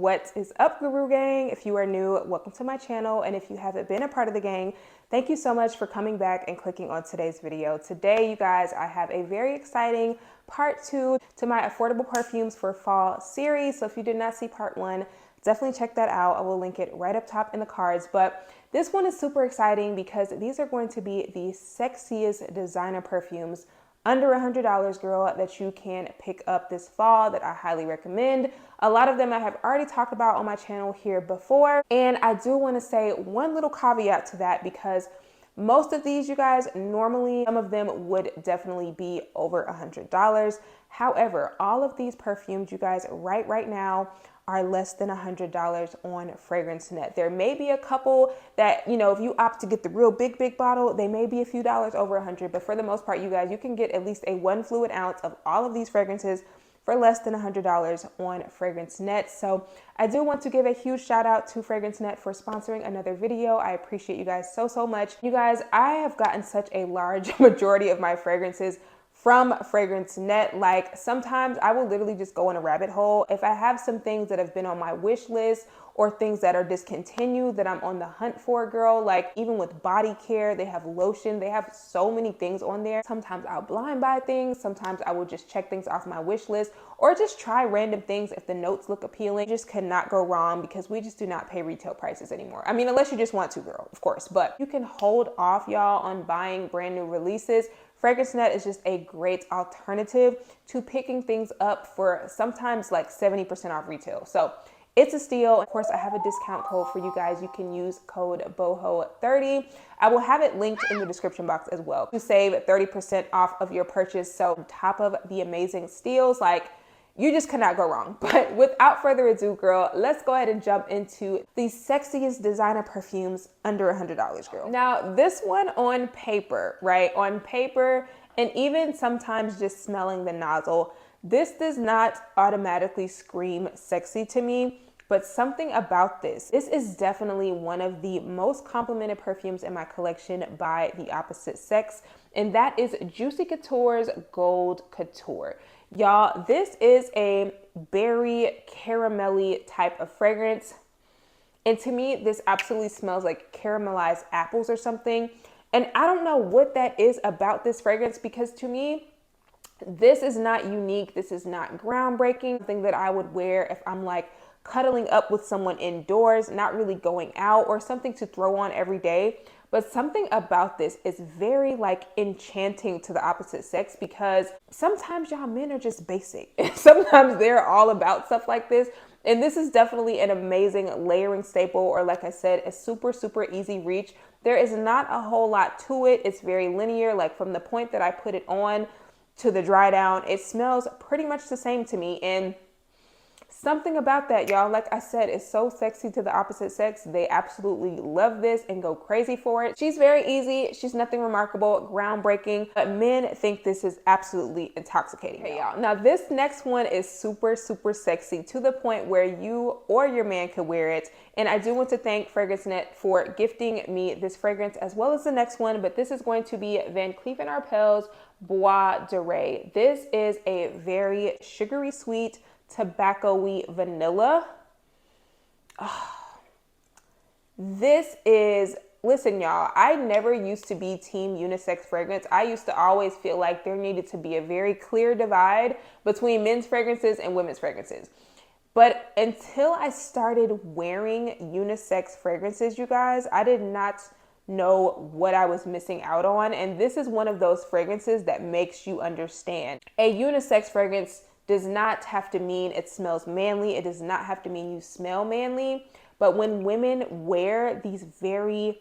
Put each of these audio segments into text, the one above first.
What is up, Guru Gang? If you are new, welcome to my channel. And if you haven't been a part of the gang, thank you so much for coming back and clicking on today's video. Today, you guys, I have a very exciting part 2 to my affordable perfumes for fall series. So if you did not see part 1, definitely check that out. I will link it right up top in the cards. But this one is super exciting because these are going to be the sexiest designer perfumes under $100, girl, that you can pick up this fall that I highly recommend. A lot of them I have already talked about on my channel here before. And I do want to say one little caveat to that, because most of these, you guys, normally some of them would definitely be over $100. However, all of these perfumes, you guys, right now are less than $100 on FragranceNet. There may be a couple that, you know, if you opt to get the real big bottle, they may be a few dollars over 100, but for the most part, you guys, you can get at least a 1 fluid ounce of all of these fragrances for less than $100 on FragranceNet. So I do want to give a huge shout out to FragranceNet for sponsoring another video. I appreciate you guys so much. You guys, I have gotten such a large majority of my fragrances from FragranceNet. Like, sometimes I will literally just go in a rabbit hole. If I have some things that have been on my wish list or things that are discontinued that I'm on the hunt for, girl, like even with body care, they have lotion, they have so many things on there. Sometimes I'll blind buy things. Sometimes I will just check things off my wish list or just try random things if the notes look appealing. You just cannot go wrong because we just do not pay retail prices anymore. I mean, unless you just want to, girl, of course, but you can hold off, y'all, on buying brand new releases. FragranceNet is just a great alternative to picking things up for sometimes like 70% off retail. So it's a steal. Of course, I have a discount code for you guys. You can use code BOHO30. I will have it linked in the description box as well to save 30% off of your purchase. So on top of the amazing steals, like, you just cannot go wrong. But without further ado, girl, let's go ahead and jump into the sexiest designer perfumes under $100, girl. Now, this one on paper, right? On paper, and even sometimes just smelling the nozzle, this does not automatically scream sexy to me, but something about this is definitely one of the most complimented perfumes in my collection by the opposite sex, and that is Juicy Couture's Gold Couture. Y'all, this is a berry caramelly type of fragrance. And to me, this absolutely smells like caramelized apples or something. And I don't know what that is about this fragrance, because to me, this is not unique. This is not groundbreaking. Something that I would wear if I'm like cuddling up with someone indoors, not really going out, or something to throw on every day. But something about this is very like enchanting to the opposite sex, because sometimes y'all men are just basic. Sometimes they're all about stuff like this. And this is definitely an amazing layering staple, or like I said, a super easy reach. There is not a whole lot to it. It's very linear. Like from the point that I put it on to the dry down, it smells pretty much the same to me. And something about that, y'all, like I said, is so sexy to the opposite sex. They absolutely love this and go crazy for it. She's very easy. She's nothing remarkable, groundbreaking, but men think this is absolutely intoxicating. Hey, y'all. Now, this next one is super sexy to the point where you or your man could wear it. And I do want to thank FragranceNet for gifting me this fragrance as well as the next one, but this is going to be Van Cleef & Arpels Bois Dore. This is a very sugary sweet, tobacco-y vanilla. Oh, this is, listen, y'all, I never used to be team unisex fragrance. I used to always feel like there needed to be a very clear divide between men's fragrances and women's fragrances. But until I started wearing unisex fragrances, you guys, I did not know what I was missing out on. And this is one of those fragrances that makes you understand. A unisex fragrance does not have to mean it smells manly. It does not have to mean you smell manly. But when women wear these very,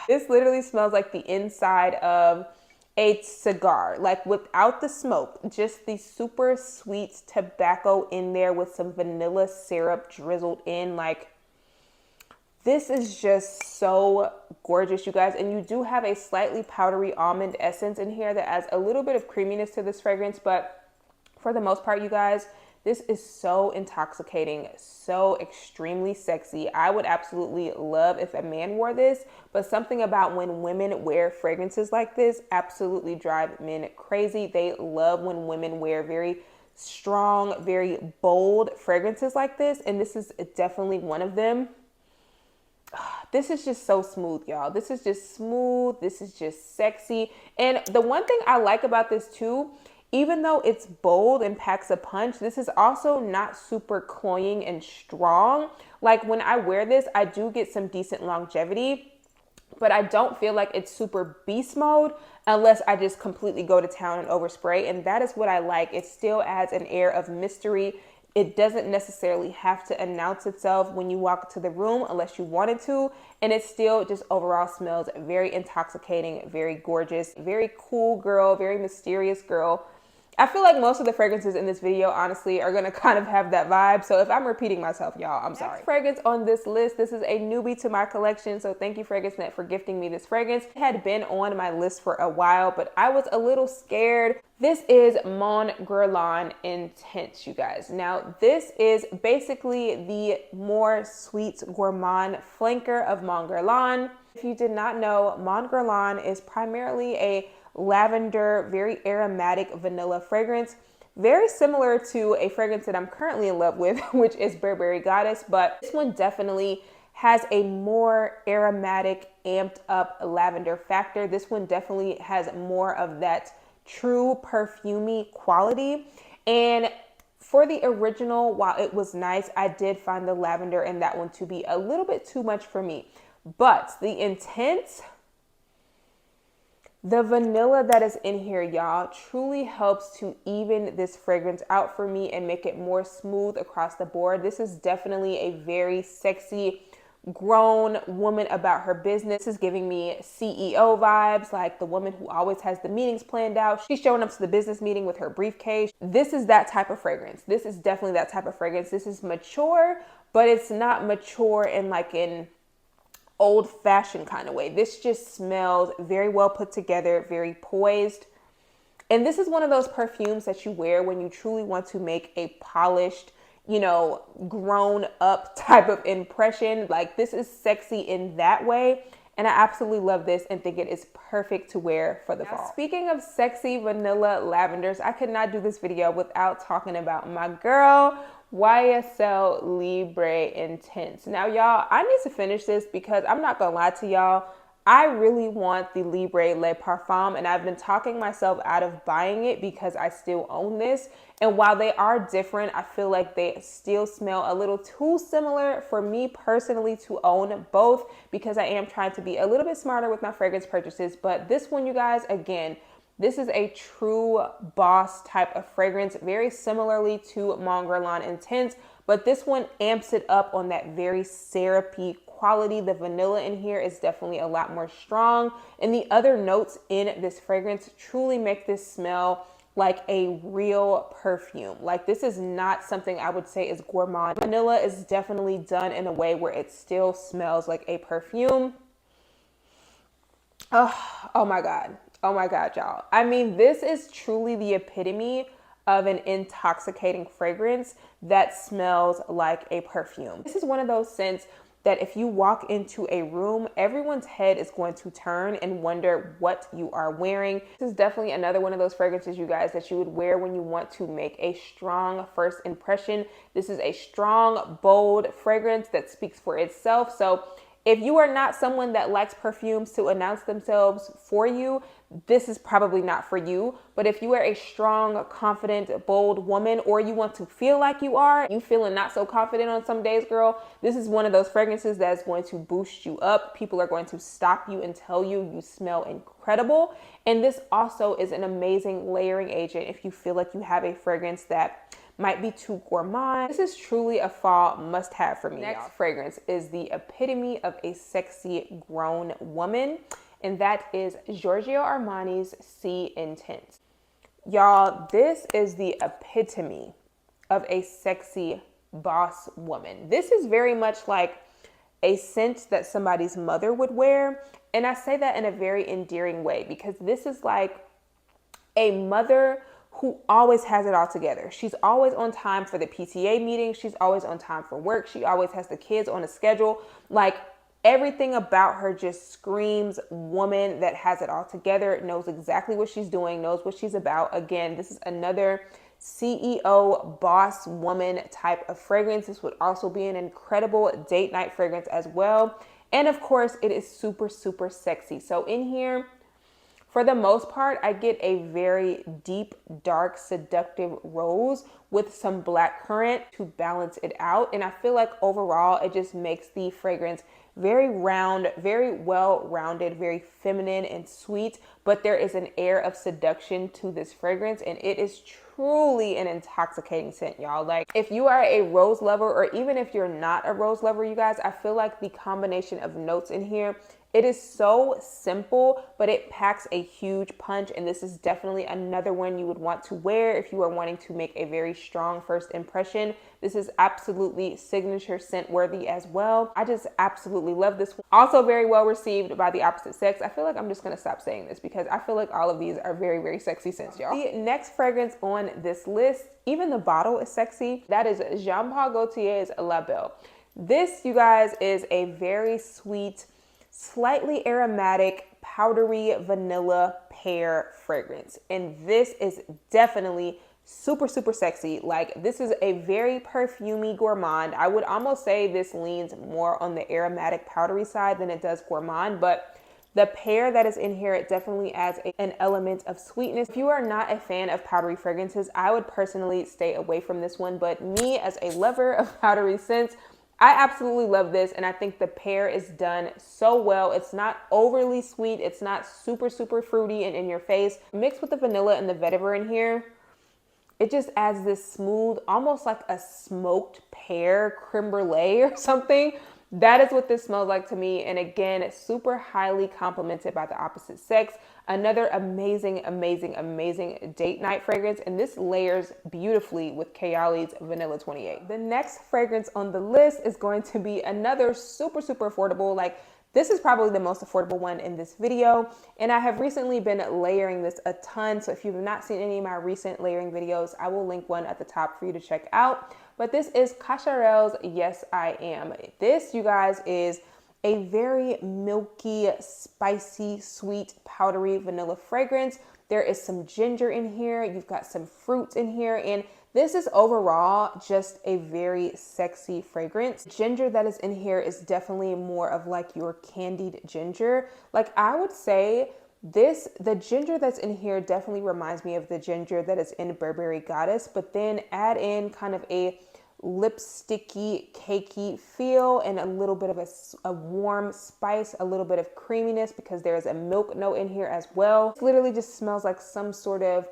this literally smells like the inside of a cigar, like without the smoke, just the super sweet tobacco in there with some vanilla syrup drizzled in. Like, this is just so gorgeous, you guys. And you do have a slightly powdery almond essence in here that adds a little bit of creaminess to this fragrance. But for the most part, you guys, this is so intoxicating, so extremely sexy. I would absolutely love if a man wore this, but something about when women wear fragrances like this absolutely drive men crazy. They love when women wear very strong, very bold fragrances like this, and this is definitely one of them. This is just so smooth, y'all. This is just smooth. This is just sexy. And the one thing I like about this too, even though it's bold and packs a punch, this is also not super cloying and strong. Like when I wear this, I do get some decent longevity, but I don't feel like it's super beast mode unless I just completely go to town and overspray. And that is what I like. It still adds an air of mystery. It doesn't necessarily have to announce itself when you walk into the room unless you wanted to. And it still just overall smells very intoxicating, very gorgeous, very cool girl, very mysterious girl. I feel like most of the fragrances in this video, honestly, are gonna kind of have that vibe. So if I'm repeating myself, y'all, I'm sorry. Next fragrance on this list, this is a newbie to my collection. So thank you, FragranceNet, for gifting me this fragrance. It had been on my list for a while, but I was a little scared. This is Mon Guerlain Intense, you guys. Now, this is basically the more sweet gourmand flanker of Mon Guerlain. If you did not know, Mon Guerlain is primarily a lavender, very aromatic vanilla fragrance, very similar to a fragrance that I'm currently in love with, which is Burberry Goddess, but this one definitely has a more aromatic, amped up lavender factor. This one definitely has more of that true perfumey quality. And for the original, while it was nice, I did find the lavender in that one to be a little bit too much for me. But the Intense, the vanilla that is in here, y'all, truly helps to even this fragrance out for me and make it more smooth across the board. This is definitely a very sexy, grown woman about her business. This is giving me CEO vibes, like the woman who always has the meetings planned out. She's showing up to the business meeting with her briefcase. This is that type of fragrance. This is definitely that type of fragrance. This is mature, but it's not mature in like an old-fashioned kind of way. This just smells very well put together, very poised. And this is one of those perfumes that you wear when you truly want to make a polished, you know, grown up type of impression. Like, this is sexy in that way. And I absolutely love this and think it is perfect to wear for the fall. Speaking of sexy vanilla lavenders, I could not do this video without talking about my girl, YSL Libre Intense. Now, y'all, I need to finish this because I'm not gonna lie to y'all, I really want the Libre Le Parfum, and I've been talking myself out of buying it because I still own this. And while they are different, I feel like they still smell a little too similar for me personally to own both, because I am trying to be a little bit smarter with my fragrance purchases. But this one, you guys, again, this is a true boss type of fragrance, very similarly to Mon Guerlain Intense, but this one amps it up on that very syrupy quality. The vanilla in here is definitely a lot more strong, and the other notes in this fragrance truly make this smell like a real perfume. Like, this is not something I would say is gourmand. Vanilla is definitely done in a way where it still smells like a perfume. Oh my God. Oh my God, y'all. I mean, this is truly the epitome of an intoxicating fragrance that smells like a perfume. This is one of those scents that if you walk into a room, everyone's head is going to turn and wonder what you are wearing. This is definitely another one of those fragrances, you guys, that you would wear when you want to make a strong first impression. This is a strong, bold fragrance that speaks for itself. So if you are not someone that likes perfumes to announce themselves for you, this is probably not for you. But if you are a strong, confident, bold woman, or you want to feel like you are, you feeling not so confident on some days, girl, this is one of those fragrances that's going to boost you up. People are going to stop you and tell you you smell incredible. And this also is an amazing layering agent if you feel like you have a fragrance that might be too gourmand. This is truly a fall must-have for me. Next fragrance is the epitome of a sexy grown woman, and that is Giorgio Armani's C Intense. Y'all, this is the epitome of a sexy boss woman. This is very much like a scent that somebody's mother would wear, and I say that in a very endearing way because this is like a mother who always has it all together. She's always on time for the PTA meeting. She's always on time for work. She always has the kids on a schedule. Like, everything about her just screams woman that has it all together, knows exactly what she's doing, knows what she's about. Again, this is another CEO boss woman type of fragrance. This would also be an incredible date night fragrance as well. And of course, it is super, super sexy. So in here, for the most part, I get a very deep, dark, seductive rose with some black currant to balance it out. And I feel like overall, it just makes the fragrance very round, very well-rounded, very feminine and sweet, but there is an air of seduction to this fragrance, and it is truly an intoxicating scent, y'all. Like, if you are a rose lover, or even if you're not a rose lover, you guys, I feel like the combination of notes in here, it is so simple, but it packs a huge punch, and this is definitely another one you would want to wear if you are wanting to make a very strong first impression. This is absolutely signature scent worthy as well. I just absolutely love this one. Also very well received by the opposite sex. I feel like I'm just gonna stop saying this because I feel like all of these are very, very sexy scents, y'all. The next fragrance on this list, even the bottle is sexy. That is Jean-Paul Gaultier's La Belle. This, you guys, is a very sweet, slightly aromatic, powdery vanilla pear fragrance. And this is definitely super, super sexy. Like, this is a very perfumey gourmand. I would almost say this leans more on the aromatic powdery side than it does gourmand, but the pear that is in here, it definitely adds an element of sweetness. If you are not a fan of powdery fragrances, I would personally stay away from this one. But me, as a lover of powdery scents, I absolutely love this, and I think the pear is done so well. It's not overly sweet. It's not super, super fruity and in your face. Mixed with the vanilla and the vetiver in here, it just adds this smooth, almost like a smoked pear creme brulee or something. That is what this smells like to me. And again, it's super highly complimented by the opposite sex. Another amazing, amazing, amazing date night fragrance. And this layers beautifully with Kayali's Vanilla 28. The next fragrance on the list is going to be another super, super affordable. Like, this is probably the most affordable one in this video. And I have recently been layering this a ton. So if you've not seen any of my recent layering videos, I will link one at the top for you to check out. But this is Cacharel's Yes, I Am. This, you guys, is a very milky, spicy, sweet, powdery vanilla fragrance. There is some ginger in here. You've got some fruits in here. And this is overall just a very sexy fragrance. Ginger that is in here is definitely more of like your candied ginger. Like, I would say the ginger that's in here definitely reminds me of the ginger that is in Burberry Goddess, but then add in kind of a lipsticky, cakey feel and a little bit of a warm spice, a little bit of creaminess because there's a milk note in here as well. It literally just smells like some sort of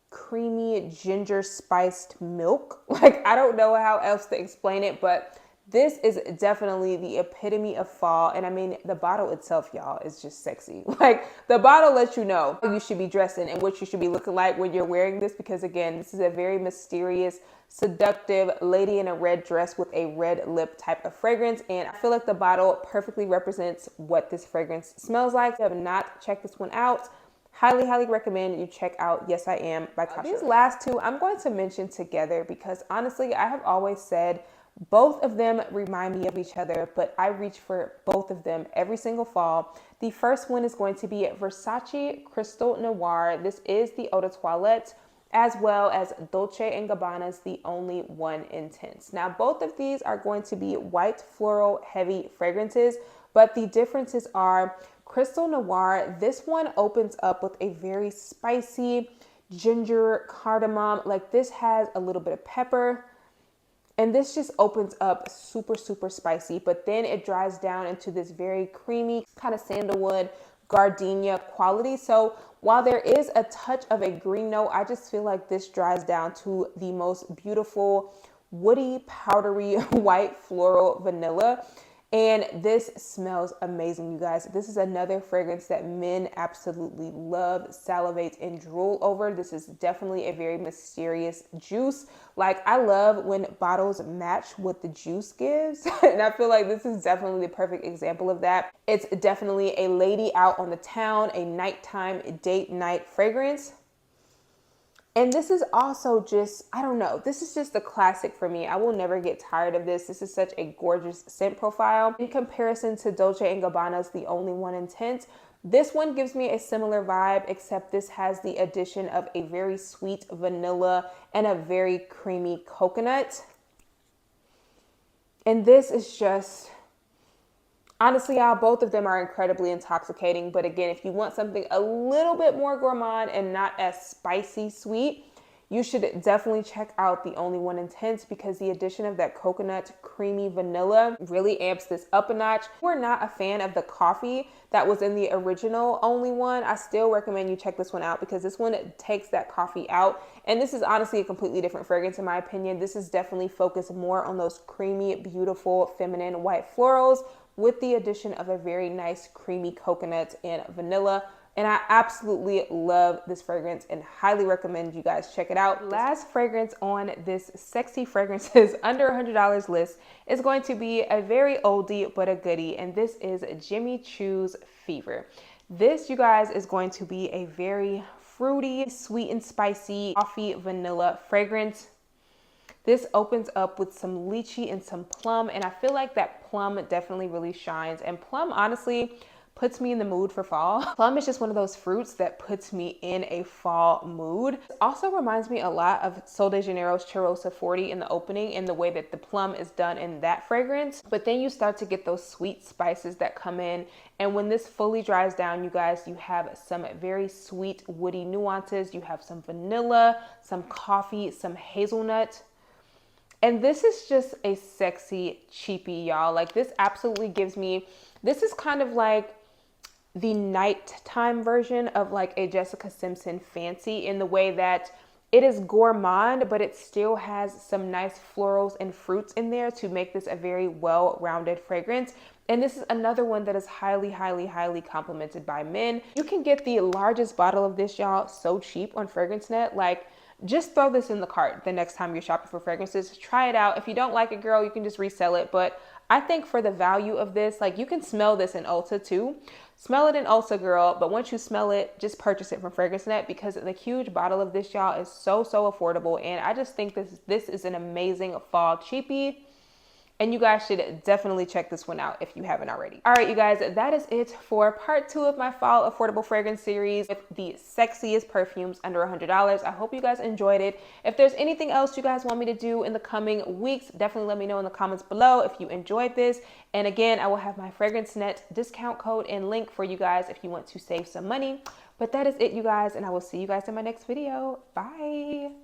creamy ginger spiced milk. Like, I don't know how else to explain it, but this is definitely the epitome of fall. And I mean, the bottle itself, y'all, is just sexy. Like, the bottle lets you know how you should be dressing and what you should be looking like when you're wearing this, because again, this is a very mysterious, seductive lady in a red dress with a red lip type of fragrance. And I feel like the bottle perfectly represents what this fragrance smells like. If you have not checked this one out, highly, highly recommend you check out Yes, I Am by Cacharel. These last two I'm going to mention together because honestly, I have always said both of them remind me of each other, but I reach for both of them every single fall. The first one is going to be Versace Crystal Noir. This is the Eau de Toilette, as well as Dolce & Gabbana's The Only One Intense. Now, both of these are going to be white floral heavy fragrances, but the differences are Crystal Noir, this one opens up with a very spicy ginger cardamom. Like, this has a little bit of pepper, and this just opens up super, super spicy, but then it dries down into this very creamy kind of sandalwood gardenia quality. So while there is a touch of a green note, I just feel like this dries down to the most beautiful woody, powdery, white floral vanilla. And this smells amazing, you guys. This is another fragrance that men absolutely love, salivate, and drool over. This is definitely a very mysterious juice. Like, I love when bottles match what the juice gives. And I feel like this is definitely the perfect example of that. It's definitely a lady out on the town, a nighttime date night fragrance. And this is also just, I don't know, this is just a classic for me. I will never get tired of this. This is such a gorgeous scent profile. In comparison to Dolce & Gabbana's The Only One Intense, This one gives me a similar vibe, except this has the addition of a very sweet vanilla and a very creamy coconut. And this is just, honestly, y'all, both of them are incredibly intoxicating. But again, if you want something a little bit more gourmand and not as spicy sweet, you should definitely check out the Only One Intense, because the addition of that coconut creamy vanilla really amps this up a notch. If we're not a fan of the coffee that was in the original Only One, I still recommend you check this one out, because this one takes that coffee out. And this is honestly a completely different fragrance in my opinion. This is definitely focused more on those creamy, beautiful, feminine white florals with the addition of a very nice creamy coconut and vanilla. And I absolutely love this fragrance and highly recommend you guys check it out. Last fragrance on this sexy fragrances under $100 list is going to be a very oldie but a goodie, and this is Jimmy Choo's Fever. This, you guys, is going to be a very fruity, sweet and spicy coffee vanilla fragrance. This opens up with some lychee and some plum, and I feel like that plum definitely really shines. And plum honestly puts me in the mood for fall. Plum is just one of those fruits that puts me in a fall mood. It also reminds me a lot of Sol de Janeiro's Cheirosa 40 in the opening, in the way that the plum is done in that fragrance. But then you start to get those sweet spices that come in. And when this fully dries down, you guys, you have some very sweet woody nuances. You have some vanilla, some coffee, some hazelnut. And this is just a sexy cheapie, y'all. Like, this absolutely gives me, this is kind of like the nighttime version of like a Jessica Simpson Fancy, in the way that it is gourmand, but it still has some nice florals and fruits in there to make this a very well-rounded fragrance. And this is another one that is highly, highly, highly complimented by men. You can get the largest bottle of this, y'all, so cheap on FragranceNet. Like, just throw this in the cart the next time you're shopping for fragrances. Try it out. If you don't like it, girl, you can just resell it. But I think for the value of this, like, you can smell this in Ulta too. Smell it in Ulta, girl. But once you smell it, just purchase it from FragranceNet, because the huge bottle of this, y'all, is so affordable. And I just think this is an amazing fall cheapie. And you guys should definitely check this one out if you haven't already. All right, you guys, that is it for part 2 of my fall affordable fragrance series with the sexiest perfumes under $100. I hope you guys enjoyed it. If there's anything else you guys want me to do in the coming weeks, definitely let me know in the comments below if you enjoyed this. And again, I will have my FragranceNet discount code and link for you guys if you want to save some money. But that is it, you guys, and I will see you guys in my next video. Bye.